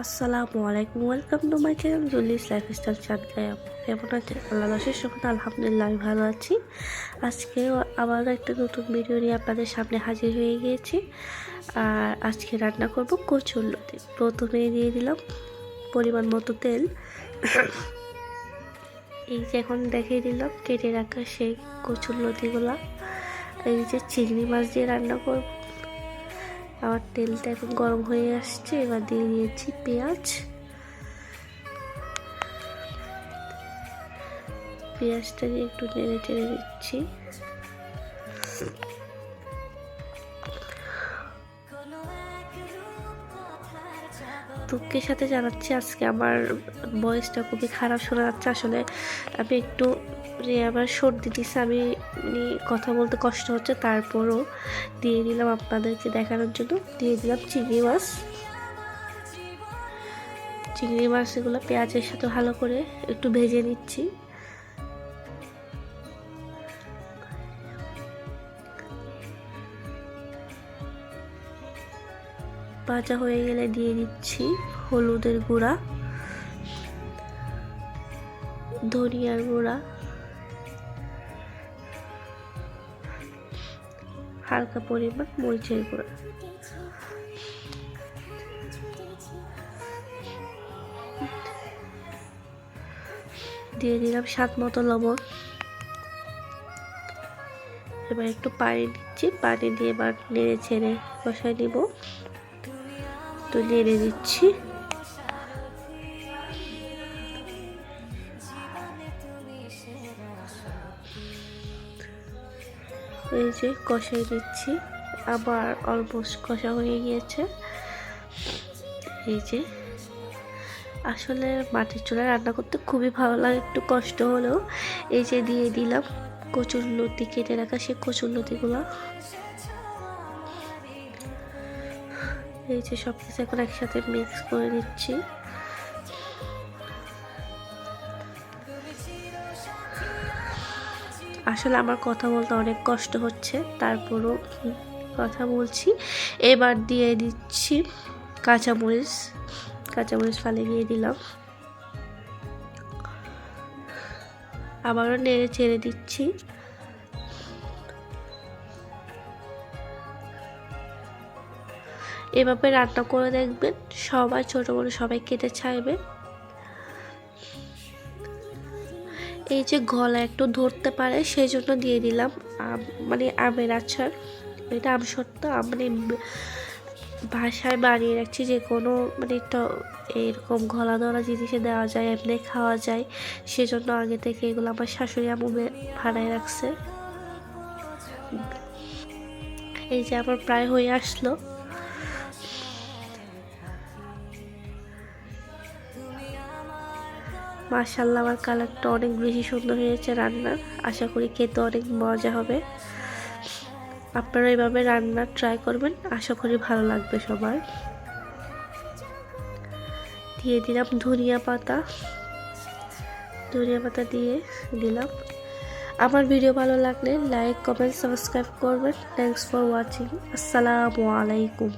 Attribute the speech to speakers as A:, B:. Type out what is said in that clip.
A: আসসালামু আলাইকুম, welcome to my channel Julis lifestyle চাঁদগাঁয়া। কেমন আছে? আল্লাহর শেষ সময় আলহামদুলিল্লাহ আমি ভালো আছি। আজকে আবার একটা নতুন ভিডিও নিয়ে আপনাদের সামনে হাজির হয়ে গিয়েছি। আর আজকে রান্না করব কচুরলতি। প্রথমে দিয়ে দিলাম পরিমাণ মতো তেল। এই যে এখন দেখিয়ে দিলাম কেটে রাখা সেই কচুরলতিগুলা। এই যে চিংড়ি মাছ দিয়ে রান্না করব। আমার তেলটা এখন গরম হয়ে আসছে, এবার দিয়ে দিয়েছি পেঁয়াজটা দিয়ে একটু নেড়ে চেড়ে দিচ্ছি। দুঃখের সাথে জানাচ্ছি আজকে আমার ভয়েসটা খুবই খারাপ শোনা যাচ্ছে। আসলে আমি একটু আমার সর্দি দিচ্ছে, আমি কথা বলতে কষ্ট হচ্ছে, তারপরও দিয়ে দিলাম আপনাদেরকে দেখানোর জন্য। দিয়ে দিলাম চিংড়ি মাছ এগুলো পেঁয়াজের সাথে ভালো করে একটু ভেজে নিচ্ছি। ভাজা হয়ে গেলে দিয়ে দিচ্ছি হলুদের গুঁড়া, ধনিয়ার গুঁড়া, হালকা পরিমাণ মরিচের গুঁড়া। দিয়ে দিলাম স্বাদ মতো লবণ। এবার একটু পানি দিচ্ছি, পানি দিয়ে এবার নেড়ে ছেড়ে কষায় নিব। তো নেড়ে দিচ্ছি। এই যে কষাই দিচ্ছি, আবার অলমোস্ট কষা হয়ে গিয়েছে। এই যে আসলে মাটির চুলায় রান্না করতে খুবই ভালো লাগে, একটু কষ্ট হলেও। এই যে দিয়ে দিলাম কচুরলতি, কেটে রাখা সেই কচুরলতিগুলো। এই যে সব কিছু এখন একসাথে মিক্স করে দিচ্ছি। আসলে আমার কথা বলতে অনেক কষ্ট হচ্ছে, তারপরও কথা বলছি। এবার দিয়ে দিচ্ছি কাঁচামরিচ ফালি দিয়ে দিলাম। আবারও নেড়ে ছেড়ে দিচ্ছি। এভাবে রান্না করে দেখবেন, সবাই ছোট বড় সবাই খেতে চাইবে। এই যে গলা একটু ধরতে পারে সেই জন্য দিয়ে দিলাম আমের আচার। এটা আমসত্ত্ব বাসায় বানিয়ে রাখছি, যে কোনো এরকম গলা ধরা জিনিসে দেওয়া যায়, এমনি খাওয়া যায়, সেজন্য আগে থেকে এগুলো আমার শাশুড়ি আম্মু বানায় রাখছে। এই যে আমার প্রায় হয়ে আসলো। মাশাআল্লাহ, আমার কালারটা অনেক বেশি সুন্দর হয়েছে রান্নার। আশা করি খেতে অনেক মজা হবে। আপনারা এভাবে রান্না ট্রাই করবেন, আশা করি ভালো লাগবে সবার। দিয়ে দিলাম ধনিয়া পাতা দিয়ে দিলাম। আমার ভিডিও ভালো লাগলে লাইক, কমেন্ট, সাবস্ক্রাইব করবেন। Thanks for watching. আসসালামু আলাইকুম।